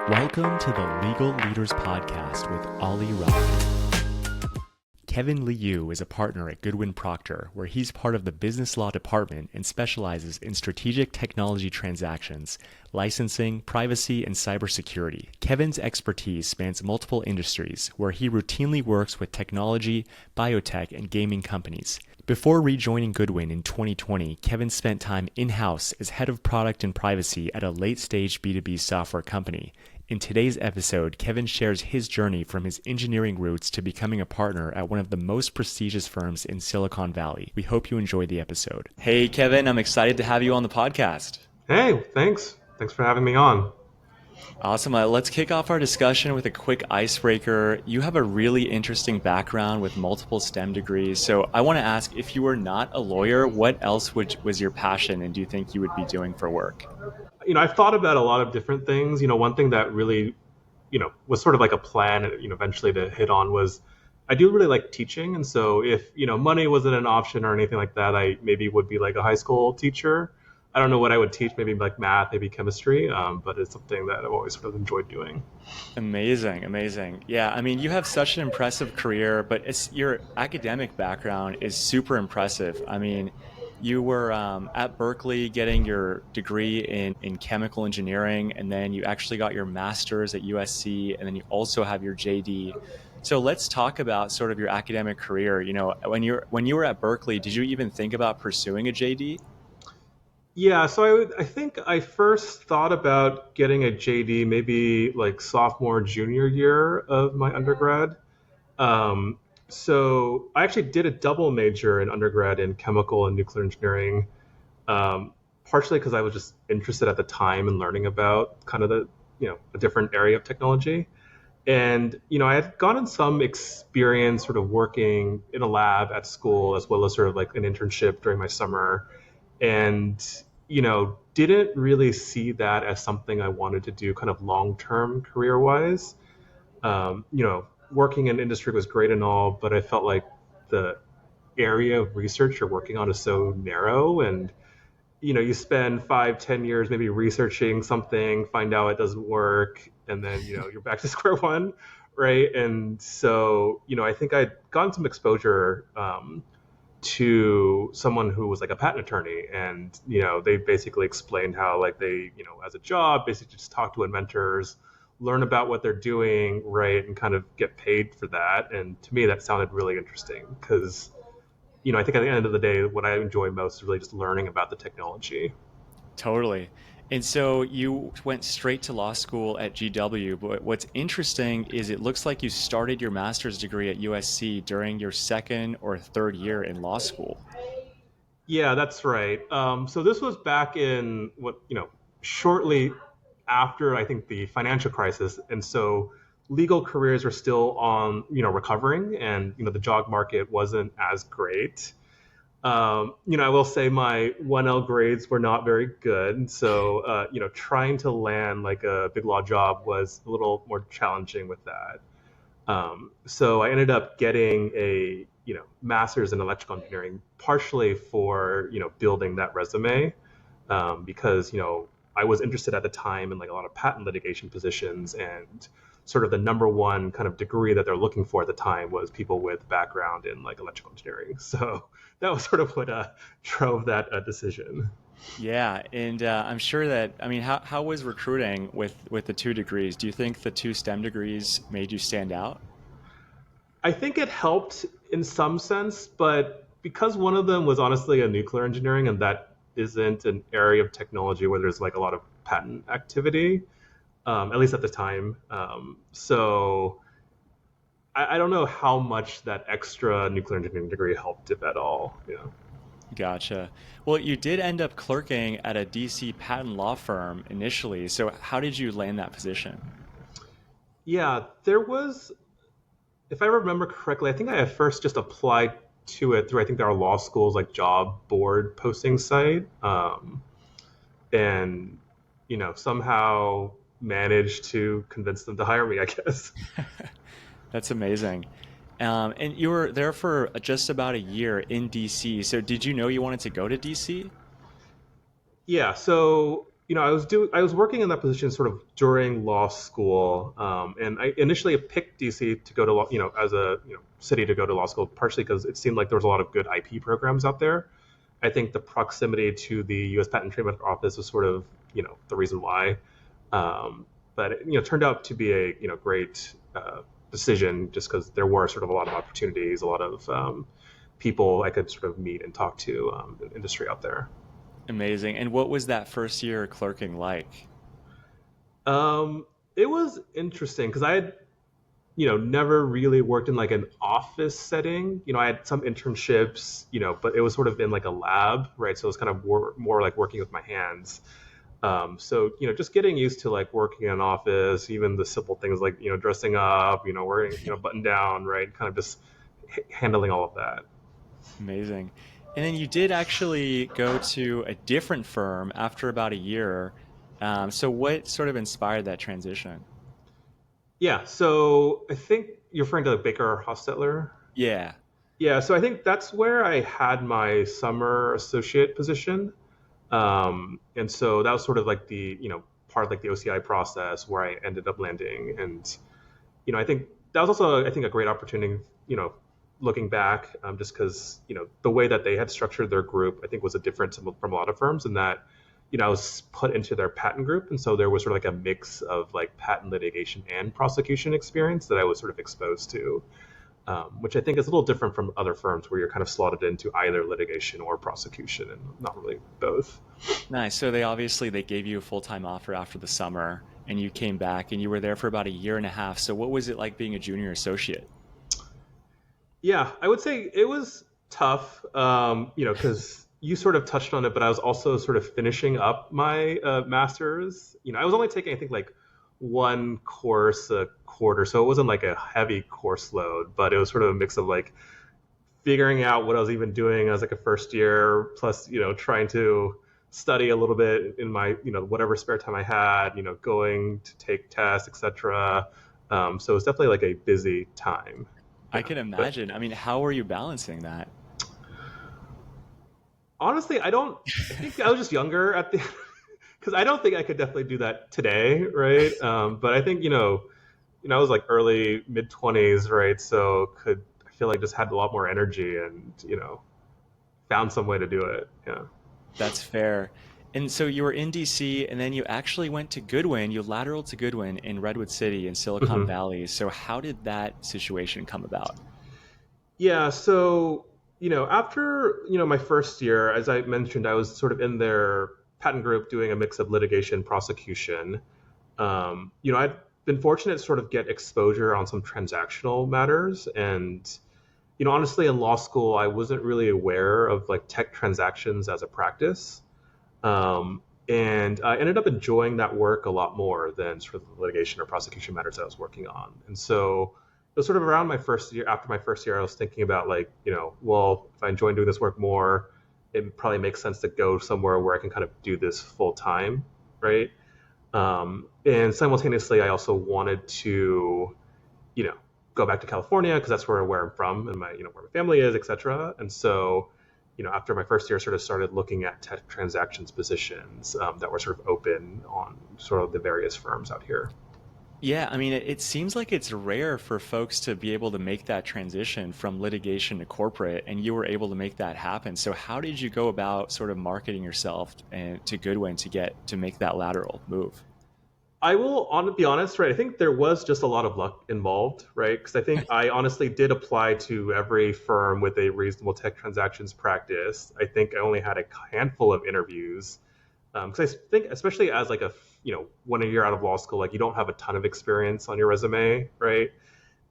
Welcome to the Legal Leaders Podcast with Ali Rock. Kevin Liu is a partner at Goodwin Procter, where he's part of the business law department and specializes in strategic technology transactions, licensing, privacy, and cybersecurity. Kevin's expertise spans multiple industries, where he routinely works with technology, biotech, and gaming companies. Before rejoining Goodwin in 2020, Kevin spent time in-house as head of product and privacy at a late-stage B2B software company. In today's episode, Kevin shares his journey from his engineering roots to becoming a partner at one of the most prestigious firms in Silicon Valley. We hope you enjoy the episode. Hey, Kevin, I'm excited to have you on the podcast. Hey, thanks. Thanks for having me on. Awesome. Let's kick off our discussion with a quick icebreaker. You have a really interesting background with multiple STEM degrees. So I want to ask, if you were not a lawyer, what else was your passion and do you think you would be doing for work? I've thought about a lot of different things. One thing that really, was sort of like a plan, eventually to hit on was I do really like teaching. And so if, money wasn't an option or anything like that, I maybe would be like a high school teacher. I don't know what I would teach, maybe like math, maybe chemistry, but it's something that I've always sort of enjoyed doing. Amazing. Yeah, I mean, you have such an impressive career, but your academic background is super impressive. I mean, you were at Berkeley getting your degree in chemical engineering, and then you actually got your master's at USC, and then you also have your JD. So let's talk about sort of your academic career. When you were at Berkeley, did you even think about pursuing a JD? Yeah, so I think I first thought about getting a JD maybe like sophomore, junior year of my undergrad. So I actually did a double major in undergrad in chemical and nuclear engineering, partially because I was just interested at the time in learning about kind of a different area of technology. And, I had gotten some experience sort of working in a lab at school, as well as sort of like an internship during my summer. And, didn't really see that as something I wanted to do kind of long-term career-wise. Working in industry was great and all, but I felt like the area of research you're working on is so narrow. And, you spend 5-10 years maybe researching something, find out it doesn't work, and then, you're back to square one, right? And so, I think I'd gotten some exposure to someone who was like a patent attorney, and they basically explained how like they as a job basically just talk to inventors, learn about what they're doing, right, and kind of get paid for that. And to me that sounded really interesting because I think at the end of the day what I enjoy most is really just learning about the technology. Totally. And so you went straight to law school at GW, but what's interesting is it looks like you started your master's degree at USC during your second or third year in law school. Yeah, that's right. So this was back in shortly after I think the financial crisis, and so legal careers were still on recovering, and the job market wasn't as great. I will say my 1L grades were not very good. So, trying to land like a big law job was a little more challenging with that. So I ended up getting a, master's in electrical engineering, partially for, building that resume, because, I was interested at the time in like a lot of patent litigation positions, and sort of the number one kind of degree that they're looking for at the time was people with background in like electrical engineering. So that was sort of what drove that decision. Yeah, and I'm sure that, I mean, how was recruiting with the two degrees? Do you think the two STEM degrees made you stand out? I think it helped in some sense, but because one of them was honestly a nuclear engineering, and that isn't an area of technology where there's like a lot of patent activity, at least at the time. So I don't know how much that extra nuclear engineering degree helped, if at all. Gotcha. Well, you did end up clerking at a DC patent law firm initially. So how did you land that position? Yeah, there was, if I remember correctly, I think I at first just applied to it through, I think there are law schools like job board posting site, and somehow managed to convince them to hire me, I guess. That's amazing. And you were there for just about a year in DC. So did you know you wanted to go to DC? Yeah, so I was working in that position sort of during law school, and I initially picked DC to go to law, as a city to go to law school, partially because it seemed like there was a lot of good IP programs out there. I think the proximity to the U.S. Patent and Trademark Office was sort of the reason why. But it turned out to be a great decision just because there were sort of a lot of opportunities, a lot of people I could sort of meet and talk to in the industry out there. Amazing. And what was that first year clerking like? Um, it was interesting because I had never really worked in like an office setting. I had some internships, but it was sort of in like a lab, right? So it was kind of more like working with my hands. So, just getting used to like working in an office, even the simple things like, dressing up, wearing, button down, right? Kind of just handling all of that. Amazing. And then you did actually go to a different firm after about a year. So what sort of inspired that transition? Yeah. So I think you're referring to like Baker Hostetler. Yeah. Yeah. So I think that's where I had my summer associate position. And so that was sort of like part of like the OCI process where I ended up landing. And, I think that was also, I think, a great opportunity, looking back, just because, the way that they had structured their group, I think was a different from a lot of firms in that, I was put into their patent group. And so there was sort of like a mix of like patent litigation and prosecution experience that I was sort of exposed to, which I think is a little different from other firms where you're kind of slotted into either litigation or prosecution and not really both. Nice. So they gave you a full-time offer after the summer and you came back and you were there for about a year and a half. So what was it like being a junior associate? Yeah, I would say it was tough, because you sort of touched on it, but I was also sort of finishing up my master's. I was only taking, I think, like one course a quarter, so it wasn't like a heavy course load, but it was sort of a mix of like figuring out what I was even doing as like a first year, plus, trying to study a little bit in my, whatever spare time I had, going to take tests, etc. So it's definitely like a busy time. I Yeah. can But imagine. I mean, how were you balancing that? honestly, I think I was just younger at the, because I don't think I could definitely do that today, right? But I think, I was like early mid 20s, right? So I feel like just had a lot more energy and, found some way to do it. Yeah. That's fair. And so you were in DC and then you actually went to Goodwin, you lateraled to Goodwin in Redwood City in Silicon Mhm. Valley. So how did that situation come about? Yeah. So, after, my first year, as I mentioned, I was sort of in their patent group doing a mix of litigation prosecution. I'd been fortunate to sort of get exposure on some transactional matters. And, honestly, in law school, I wasn't really aware of like tech transactions as a practice. And I ended up enjoying that work a lot more than sort of the litigation or prosecution matters that I was working on. And so it was sort of around my first year, after my first year, I was thinking about like, well, if I enjoy doing this work more, it probably makes sense to go somewhere where I can kind of do this full time, right? And simultaneously, I also wanted to, you know, go back to California because that's where I'm from and my, where my family is, et cetera. And so, after my first year, sort of started looking at tech transactions positions that were sort of open on sort of the various firms out here. Yeah, I mean, it seems like it's rare for folks to be able to make that transition from litigation to corporate, and you were able to make that happen. So how did you go about sort of marketing yourself and to Goodwin to make that lateral move? I will be honest, right? I think there was just a lot of luck involved, right? Because I think I honestly did apply to every firm with a reasonable tech transactions practice. I think I only had a handful of interviews because I think, especially as like a 1 year out of law school, like you don't have a ton of experience on your resume, right?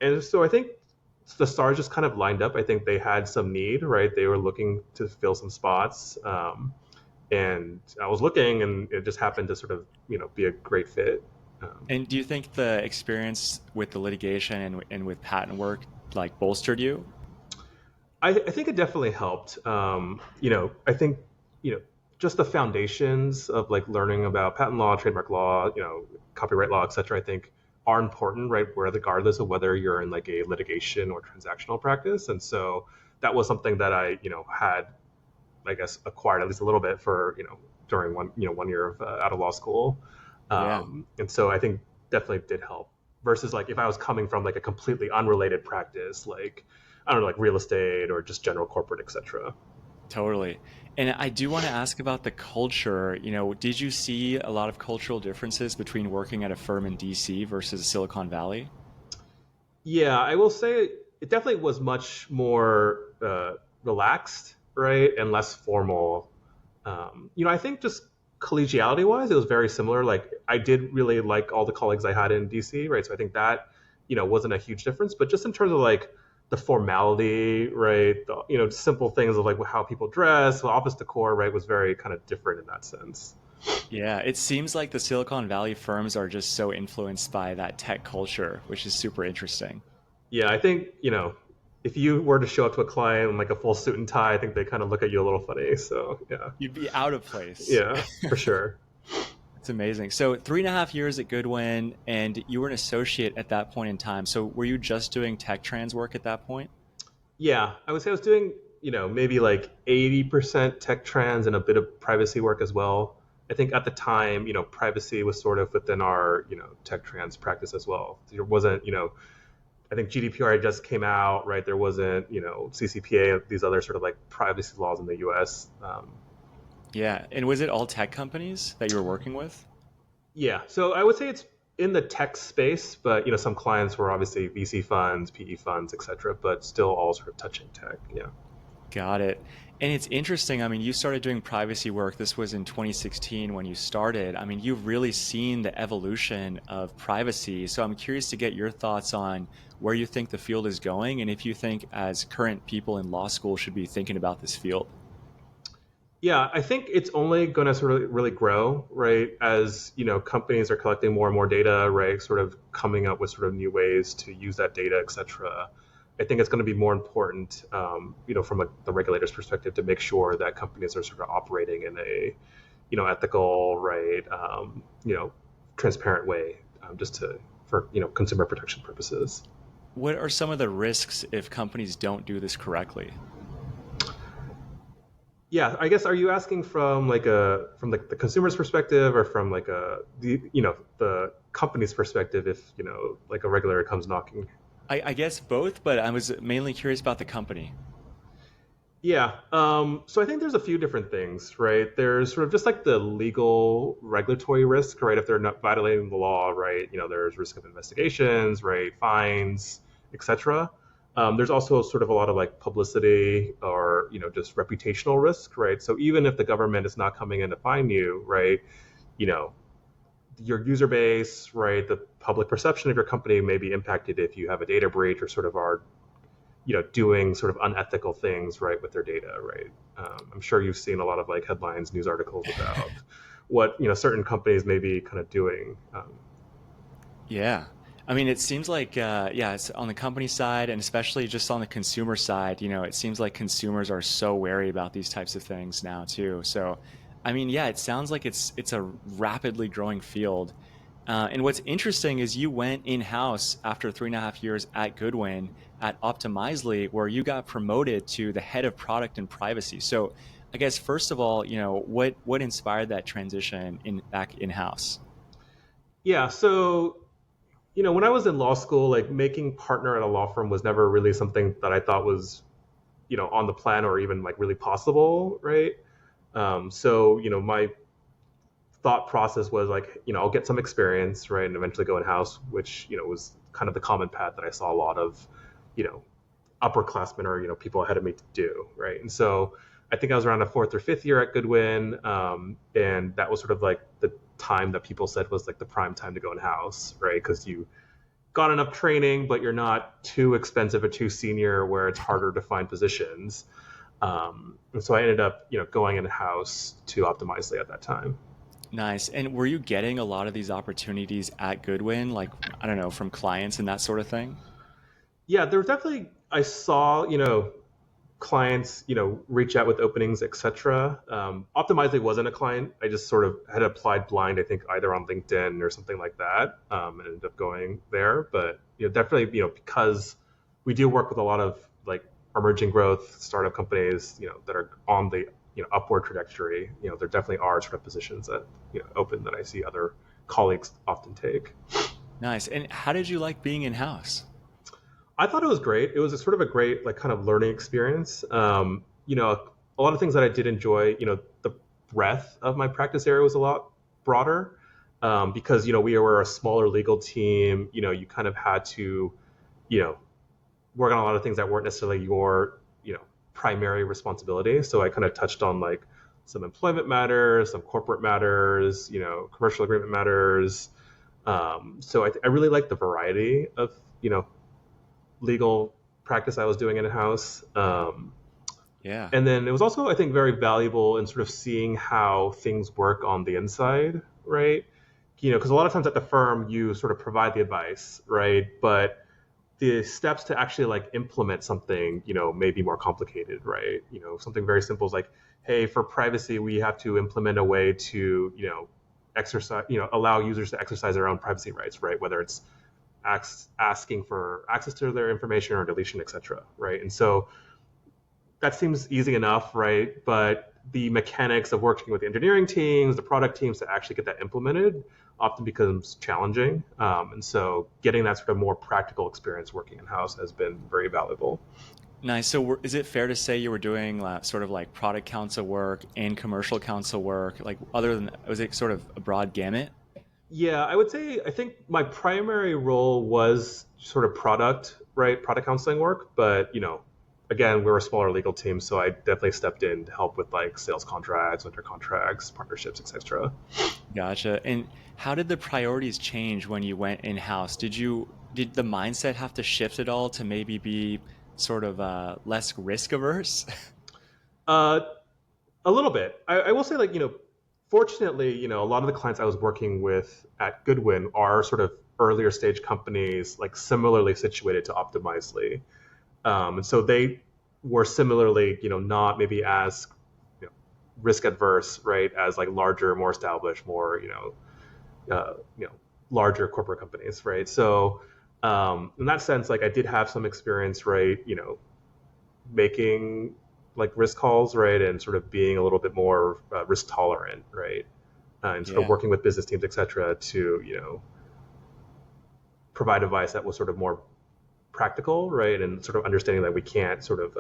And so I think the stars just kind of lined up. I think they had some need, right? They were looking to fill some spots. And I was looking, and it just happened to sort of, be a great fit. Um, And do you think the experience with the litigation and with patent work like bolstered you? I think it definitely helped. I think, you know, just the foundations of like learning about patent law, trademark law, copyright law, et cetera, I think are important, right? Where regardless of whether you're in like a litigation or transactional practice. And so that was something that I, had, I guess, acquired at least a little bit for, during one year of out of law school, Yeah. and so I think definitely did help. Versus like if I was coming from like a completely unrelated practice, like I don't know, like real estate or just general corporate, etc. Totally. And I do want to ask about the culture. Did you see a lot of cultural differences between working at a firm in DC versus Silicon Valley? Yeah, I will say it definitely was much more relaxed, right, and less formal. I think just collegiality wise, it was very similar. Like I did really like all the colleagues I had in DC, right? So I think that, wasn't a huge difference. But just in terms of like the formality, right? Simple things of like how people dress, office decor, right, was very kind of different in that sense. Yeah, it seems like the Silicon Valley firms are just so influenced by that tech culture, which is super interesting. Yeah, I think, if you were to show up to a client in like a full suit and tie, I think they kind of look at you a little funny. So yeah, You'd be out of place. yeah, for sure. It's amazing. So 3.5 years at Goodwin, and you were an associate at that point in time. So were you just doing tech trans work at that point? Yeah, I would say I was doing, maybe like 80% tech trans and a bit of privacy work as well. I think at the time, privacy was sort of within our, tech trans practice as well. There wasn't, I think GDPR just came out, right? There wasn't, CCPA, these other sort of like privacy laws in the US. Yeah. And was it all tech companies that you were working with? Yeah, so I would say it's in the tech space, but some clients were obviously VC funds, PE funds, et cetera, but still all sort of touching tech. Yeah. Got it. And it's interesting. I mean, you started doing privacy work. This was in 2016 when you started. I mean, you've really seen the evolution of privacy. So I'm curious to get your thoughts on where you think the field is going and if you think, as current people in law school, should be thinking about this field. Yeah, I think it's only going to sort of really grow, right? As companies are collecting more and more data, right? Sort of coming up with sort of new ways to use that data, et cetera. I think it's going to be more important, from the regulator's perspective, to make sure that companies are sort of operating in a, ethical, right, transparent way, just for consumer protection purposes. What are some of the risks if companies don't do this correctly? Yeah, I guess are you asking from like the consumer's perspective or from like the company's perspective if like a regulator comes knocking? I guess both, but I was mainly curious about the company. Yeah. So I think there's a few different things, right? There's sort of just like the legal regulatory risk, right? If they're not violating the law, right? There's risk of investigations, right? Fines, etc. There's also sort of a lot of like publicity or, just reputational risk, right? So even if the government is not coming in to fine you, right? You know, your user base, right? The public perception of your company may be impacted if you have a data breach or sort of are doing sort of unethical things, right, with their data, right? I'm sure you've seen a lot of like headlines, news articles about what certain companies may be kind of doing. Yeah. I mean, it seems like, yeah, it's on the company side and especially just on the consumer side, it seems like consumers are so wary about these types of things now too. So, I mean, yeah, it sounds like it's a rapidly growing field. And what's interesting is you went in-house after 3.5 years at Goodwin at Optimizely, where you got promoted to the head of product and privacy. So, I guess first of all, what inspired that transition in back in-house? Yeah, so when I was in law school, like making partner at a law firm was never really something that I thought was on the plan or even like really possible, right? So my thought process was like, I'll get some experience, right, and eventually go in house, which was kind of the common path that I saw a lot of, you know, upperclassmen or people ahead of me to do, right. And so I think I was around a fourth or fifth year at Goodwin, and that was sort of like the time that people said was like the prime time to go in house, right, because you got enough training, but you're not too expensive or too senior where it's harder to find positions. And so I ended up, going in house to Optimizely at that time. Nice. And were you getting a lot of these opportunities at Goodwin, like, I don't know, from clients and that sort of thing? Yeah, there was definitely I saw clients reach out with openings, etc. Optimizely wasn't a client. I just sort of had applied blind, I think either on LinkedIn or something like that, and ended up going there. But definitely because we do work with a lot of like emerging growth startup companies that are on the upward trajectory. There definitely are sort of positions that open that I see other colleagues often take. Nice. And how did you like being in house? I thought it was great. It was a sort of a great like kind of learning experience. A lot of things that I did enjoy. The breadth of my practice area was a lot broader because we were a smaller legal team. You kind of had to you know work on a lot of things that weren't necessarily your primary responsibility. So I kind of touched on like some employment matters, some corporate matters, commercial agreement matters. So I really like the variety of legal practice I was doing in house. Yeah. And then it was also, I think, very valuable in sort of seeing how things work on the inside, right? Because a lot of times at the firm, you sort of provide the advice, right? But the steps to actually like implement something, may be more complicated, right? Something very simple is like, hey, for privacy, we have to implement a way to, exercise, allow users to exercise their own privacy rights, right? Whether it's asking for access to their information or deletion, et cetera, right? And so that seems easy enough, right? But the mechanics of working with the engineering teams, the product teams to actually get that implemented often becomes challenging. And so getting that sort of more practical experience working in-house has been very valuable. Nice. So is it fair to say you were doing sort of like product counsel work and commercial counsel work? Like other than, was it sort of a broad gamut? Yeah, I would say I think my primary role was sort of product, right? Product counseling work, but again, we're a smaller legal team, so I definitely stepped in to help with like sales contracts, vendor contracts, partnerships, etc. Gotcha. And how did the priorities change when you went in-house? Did the mindset have to shift at all to maybe be sort of less risk averse? Uh, a little bit. I will say, like, fortunately, a lot of the clients I was working with at Goodwin are sort of earlier stage companies, like similarly situated to Optimizely. And so they were similarly, not maybe as risk adverse, right, as like larger, more established, more, larger corporate companies, right? So in that sense, like I did have some experience, right, making like risk calls, right, and sort of being a little bit more risk tolerant, right, and sort of Yeah. working with business teams, et cetera, to provide advice that was sort of more practical, right, and sort of understanding that we can't sort of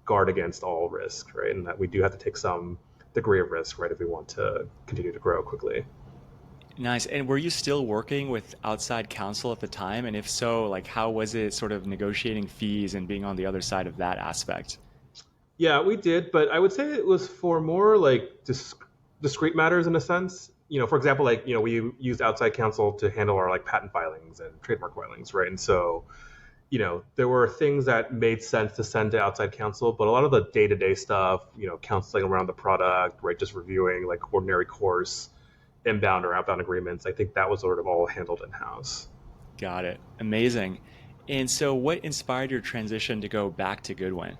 guard against all risk, right, and that we do have to take some degree of risk, right, if we want to continue to grow quickly. Nice. And were you still working with outside counsel at the time? And if so, like how was it sort of negotiating fees and being on the other side of that aspect? Yeah, we did, but I would say it was for more like discrete matters in a sense. For example, like we used outside counsel to handle our like patent filings and trademark filings, right? And so there were things that made sense to send to outside counsel, but a lot of the day-to-day stuff, counseling around the product, right, just reviewing like ordinary course inbound or outbound agreements, I think that was sort of all handled in-house. Got it. Amazing. And so what inspired your transition to go back to Goodwin?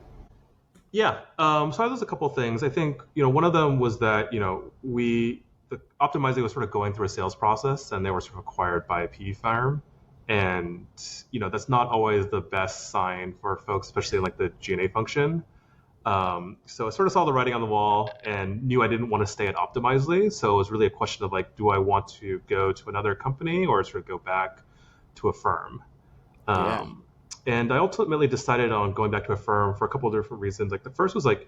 Yeah. So there's a couple of things. I think, one of them was that, the Optimizely was sort of going through a sales process and they were sort of acquired by a PE firm. And, that's not always the best sign for folks, especially in like the G&A function. So I sort of saw the writing on the wall and knew I didn't want to stay at Optimizely. So it was really a question of like, do I want to go to another company or sort of go back to a firm? Yeah. Um, and I ultimately decided on going back to a firm for a couple of different reasons. Like the first was like,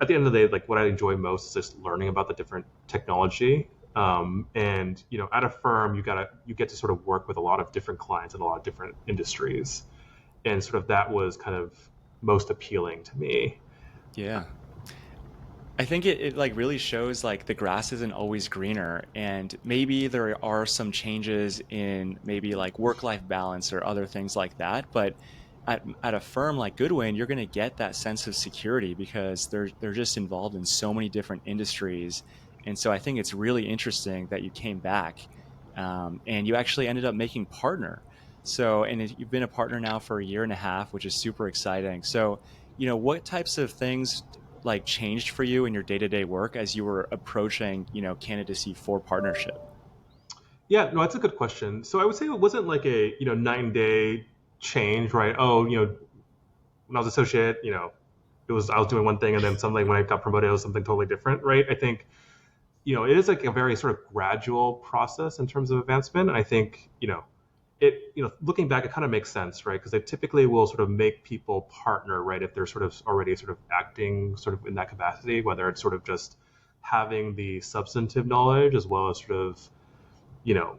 at the end of the day, like what I enjoy most is just learning about the different technology. And at a firm, you get to sort of work with a lot of different clients in a lot of different industries, and sort of that was kind of most appealing to me. Yeah. I think it like really shows like the grass isn't always greener and maybe there are some changes in maybe like work-life balance or other things like that, but at a firm like Goodwin, you're going to get that sense of security because they're just involved in so many different industries. And so I think it's really interesting that you came back and you actually ended up making partner. So, and you've been a partner now for a year and a half, which is super exciting. So, what types of things like changed for you in your day-to-day work as you were approaching, candidacy for partnership? Yeah, no, that's a good question. So I would say it wasn't like a night and day change, right? Oh, when I was associate, I was doing one thing, and then suddenly when I got promoted, it was something totally different, right? I think it is like a very sort of gradual process in terms of advancement. And I think looking back, it kind of makes sense, right? Because they typically will sort of make people partner, right, if they're sort of already sort of acting sort of in that capacity, whether it's sort of just having the substantive knowledge as well as sort of you know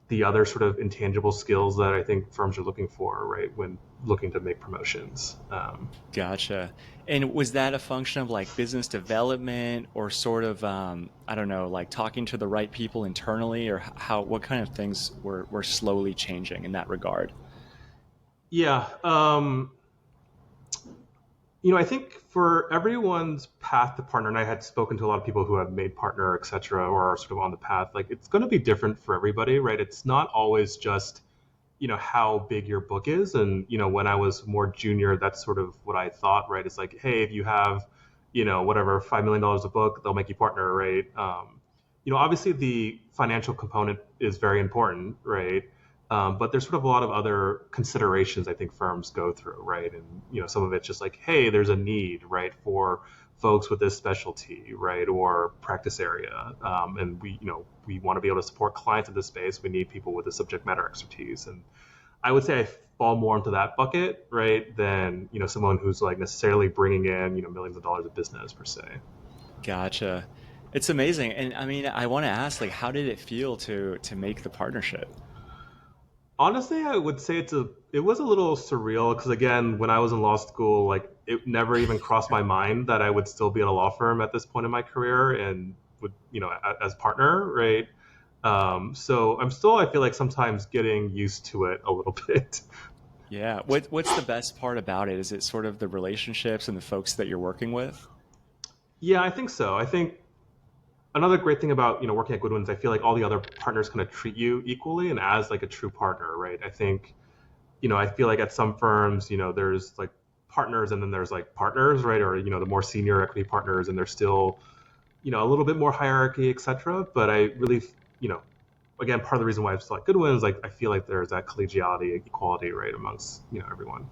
the other sort of intangible skills that I think firms are looking for, right, when looking to make promotions. Gotcha. And was that a function of like business development or sort of, I don't know, like talking to the right people internally, or how, what kind of things were slowly changing in that regard? Yeah. I think for everyone's path to partner, and I had spoken to a lot of people who have made partner, et cetera, or are sort of on the path, like it's going to be different for everybody, right? It's not always just, how big your book is. And, when I was more junior, that's sort of what I thought, right? It's like, hey, if you have, whatever, $5 million a book, they'll make you partner, right? Obviously the financial component is very important, right? But there's sort of a lot of other considerations I think firms go through, right? And some of it's just like, hey, there's a need, right, for folks with this specialty, right, or practice area, and we want to be able to support clients in this space. We need people with the subject matter expertise, and I would say I fall more into that bucket, right, than someone who's like necessarily bringing in millions of dollars of business per se. Gotcha. It's amazing. And I mean, I want to ask, like, how did it feel to make the partnership? Honestly, I would say it was a little surreal because again, when I was in law school, like it never even crossed my mind that I would still be at a law firm at this point in my career and would, as partner, right? So I'm still, I feel like sometimes getting used to it a little bit. Yeah. What's the best part about it? Is it sort of the relationships and the folks that you're working with? Yeah, I think so. I think another great thing about working at Goodwin is I feel like all the other partners kind of treat you equally and as like a true partner, right? I think I feel like at some firms, there's like partners and then there's like partners, right? Or, the more senior equity partners and there's still, a little bit more hierarchy, et cetera. But I really, again, part of the reason why I select Goodwin is like, I feel like there's that collegiality, equality, right, amongst, everyone.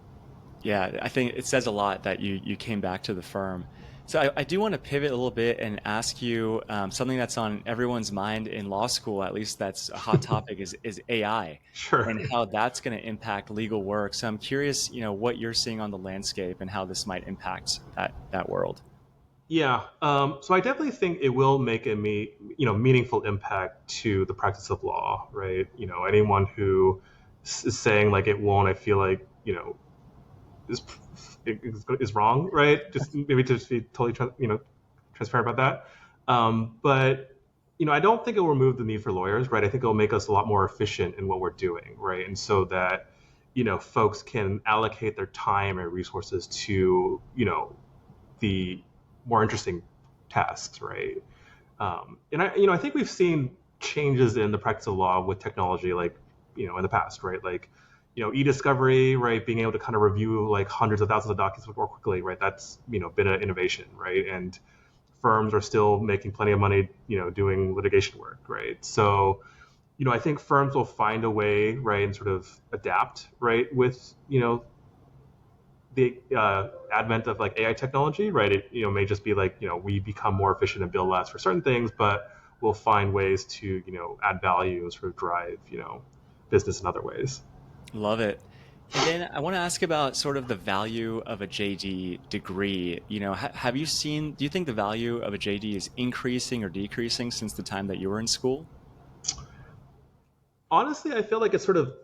Yeah, I think it says a lot that you came back to the firm. So I do want to pivot a little bit and ask you something that's on everyone's mind in law school, at least that's a hot topic, is AI Sure. and how that's going to impact legal work. So I'm curious, what you're seeing on the landscape and how this might impact that world. Yeah. So I definitely think it will make a meaningful impact to the practice of law, right? Anyone who is saying like it won't, I feel like, is is wrong, right? Just maybe to just be totally transparent about that. But I don't think it will remove the need for lawyers, right? I think it will make us a lot more efficient in what we're doing, right? And so that folks can allocate their time and resources to the more interesting tasks, right? And I think we've seen changes in the practice of law with technology, like in the past, right? Like e-discovery, right? Being able to kind of review like hundreds of thousands of documents more quickly, right? That's been an innovation, right? And firms are still making plenty of money, doing litigation work, right? So I think firms will find a way, right, and sort of adapt, right, with the advent of like AI technology, right? It may just be like we become more efficient and bill less for certain things, but we'll find ways to add value and sort of drive business in other ways. Love it. And then I want to ask about sort of the value of a JD degree. Have you seen, do you think the value of a JD is increasing or decreasing since the time that you were in school? Honestly, I feel like it's sort of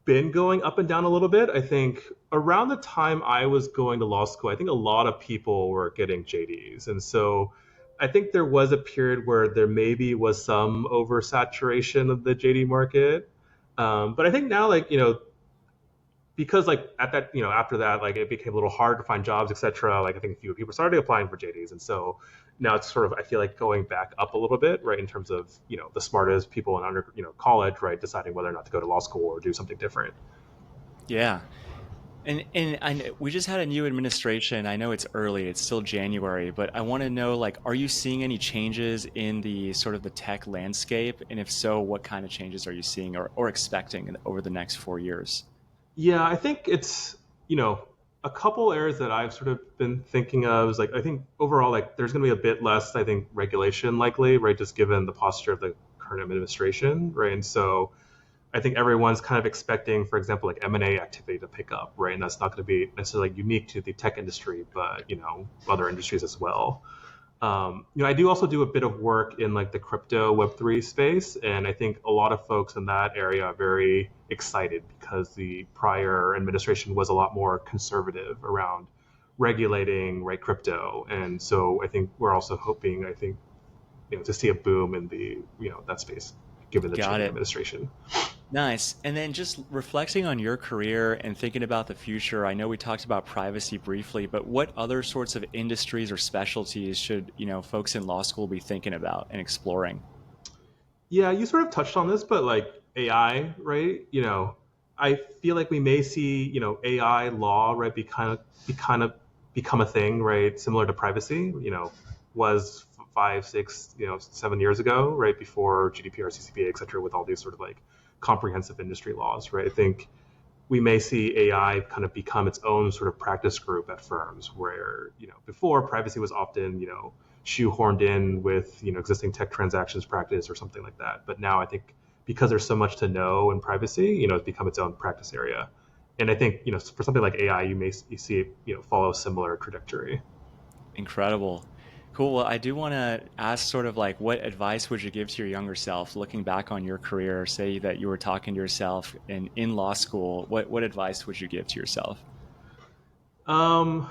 been going up and down a little bit. I think around the time I was going to law school, I think a lot of people were getting JDs. And so I think there was a period where there maybe was some oversaturation of the JD market. But I think now, like, because like at that, after that, like it became a little hard to find jobs, etc. Like I think fewer people started applying for JDs. And so now it's sort of, I feel like going back up a little bit, right, in terms of, the smartest people in college, right, deciding whether or not to go to law school or do something different. Yeah. We just had a new administration. I know it's early, it's still January, but I want to know, like, are you seeing any changes in the sort of the tech landscape? And if so, what kind of changes are you seeing or expecting over the next 4 years? Yeah, I think it's, a couple areas that I've sort of been thinking of is like I think overall like there's going to be a bit less I think regulation likely, right? Just given the posture of the current administration, right? And so I think everyone's kind of expecting, for example, like M&A activity to pick up, right? And that's not going to be necessarily unique to the tech industry, but other industries as well. I do also do a bit of work in like the crypto Web3 space, and I think a lot of folks in that area are very excited because the prior administration was a lot more conservative around regulating right crypto, and so I think we're also hoping, I think, to see a boom in the that space given the Got change in it. administration. Nice. And then just reflecting on your career and thinking about the future, I know we talked about privacy briefly, but what other sorts of industries or specialties should, folks in law school be thinking about and exploring? Yeah, you sort of touched on this, but like AI, right? I feel like we may see, AI law, right, become a thing, right, similar to privacy, was 5, 6, 7 years ago, right, before GDPR, CCPA, et cetera, with all these sort of like comprehensive industry laws, right? I think we may see AI kind of become its own sort of practice group at firms where, before privacy was often, shoehorned in with, existing tech transactions practice or something like that. But now I think because there's so much to know in privacy, it's become its own practice area. And I think, for something like AI, you see it, follow a similar trajectory. Incredible. Cool. Well, I do want to ask sort of like what advice would you give to your younger self looking back on your career? Say that you were talking to yourself in law school. What advice would you give to yourself? Um,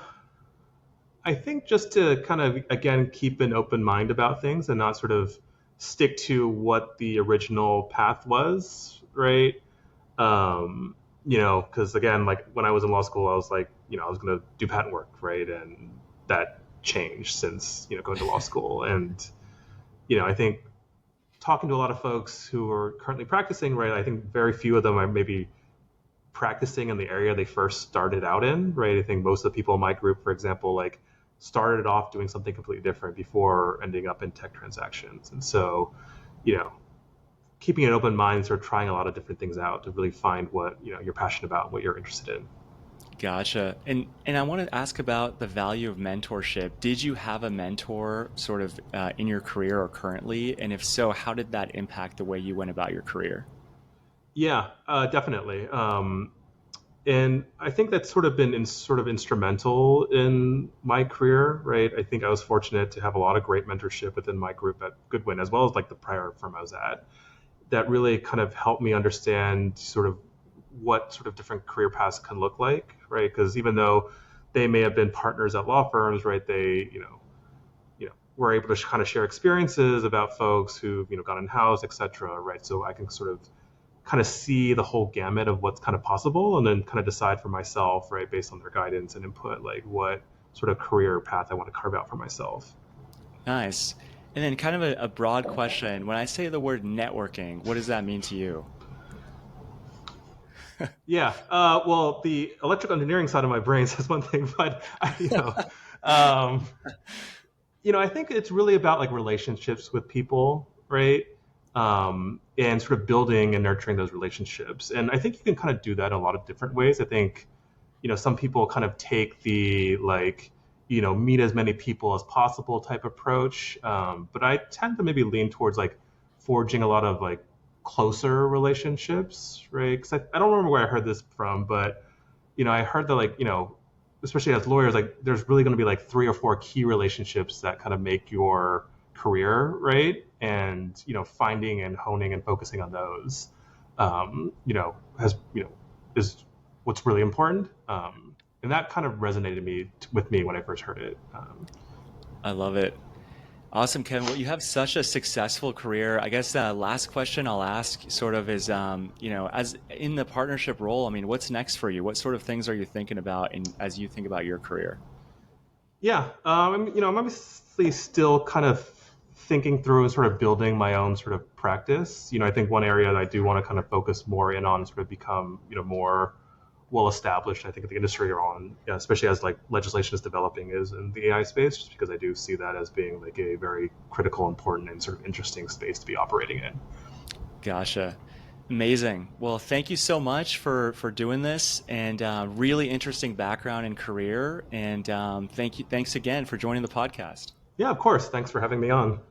I think just to kind of again keep an open mind about things and not sort of stick to what the original path was, right? Because again, like when I was in law school, I was like, I was going to do patent work, right? And that changed since, going to law school. And, I think talking to a lot of folks who are currently practicing, right, I think very few of them are maybe practicing in the area they first started out in, right? I think most of the people in my group, for example, like started off doing something completely different before ending up in tech transactions. And so, you know, keeping an open mind, sort of trying a lot of different things out to really find what, you're passionate about, what you're interested in. Gotcha. And I want to ask about the value of mentorship. Did you have a mentor sort of in your career or currently? And if so, how did that impact the way you went about your career? Yeah, definitely. And I think that's sort of been sort of instrumental in my career, right? I think I was fortunate to have a lot of great mentorship within my group at Goodwin, as well as like the prior firm I was at, that really kind of helped me understand sort of what sort of different career paths can look like, right? Because even though they may have been partners at law firms, right, they, were able to kind of share experiences about folks who've, got in house, et cetera, right? So I can sort of kind of see the whole gamut of what's kind of possible and then kind of decide for myself, right, based on their guidance and input, like what sort of career path I want to carve out for myself. Nice. And then kind of a broad question. When I say the word networking, what does that mean to you? Yeah. Well, the electrical engineering side of my brain says one thing, but um, I think it's really about like relationships with people, right? And sort of building and nurturing those relationships. And I think you can kind of do that in a lot of different ways. I think, some people kind of take the like, meet as many people as possible type approach. But I tend to maybe lean towards like forging a lot of like closer relationships, right? Because I don't remember where I heard this from, but I heard that like, especially as lawyers, like there's really going to be like 3 or 4 key relationships that kind of make your career, right? And finding and honing and focusing on those, has is what's really important. And that kind of resonated with me when I first heard it. I love it. Awesome, Kevin. Well, you have such a successful career. I guess last question I'll ask sort of is, as in the partnership role, I mean, what's next for you? What sort of things are you thinking about as you think about your career? Yeah, I'm obviously still kind of thinking through and sort of building my own sort of practice. I think one area that I do want to kind of focus more in on, sort of become, more well established, I think, in the industry or on, especially as like legislation is developing, is in the AI space, just because I do see that as being like a very critical, important, and sort of interesting space to be operating in. Gotcha. Amazing. Well, thank you so much for doing this, and really interesting background and career. And thanks again for joining the podcast. Yeah, of course. Thanks for having me on.